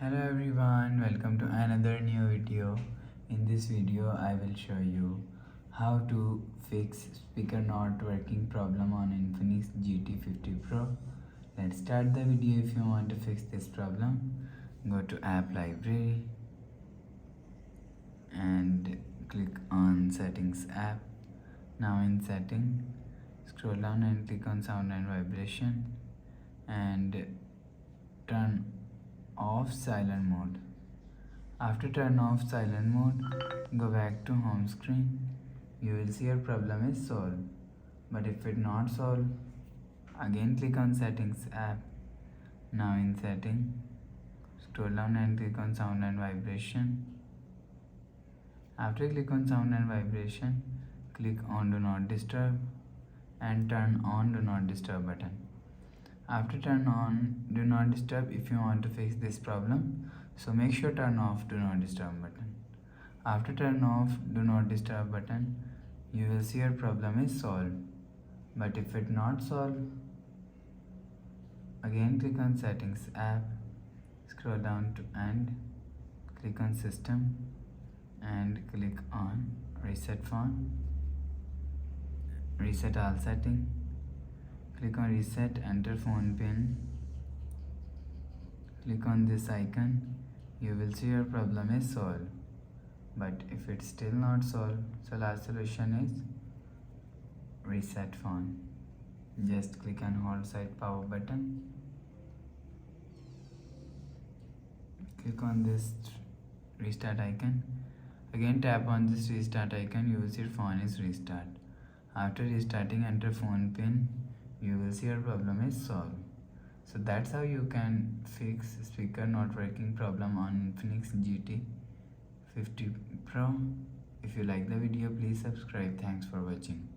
Hello everyone, welcome to another new video. In this video I will show you how to fix speaker not working problem on Infinix GT50 Pro. Let's start the video. If you want to fix this problem, go to app library and click on settings app. Now in setting, scroll down and click on sound and vibration and turn off silent mode. After turn off silent mode, go back to home screen. You will see your problem is solved. But if it not solved, again click on settings app. Now in setting, scroll down and click on sound and vibration. After click on sound and vibration, click on do not disturb and turn on do not disturb button. After turn on do not disturb, if you want to fix this problem, so make sure turn off do not disturb button. After turn off do not disturb button, you will see your problem is solved. But if it not solved, again click on settings app, scroll down to end, click on system and click on reset phone, reset all setting. Click on reset, enter phone pin, click on this icon. You will see your problem is solved. But if it's still not solved, so last solution is reset phone. Just click on hold side power button, click on this restart icon, again tap on this restart icon. You will see your phone is restart. After restarting, enter phone pin. You will see your problem is solved. So that's how you can fix speaker not working problem on Infinix GT50 Pro. If you like the video, please subscribe. Thanks for watching.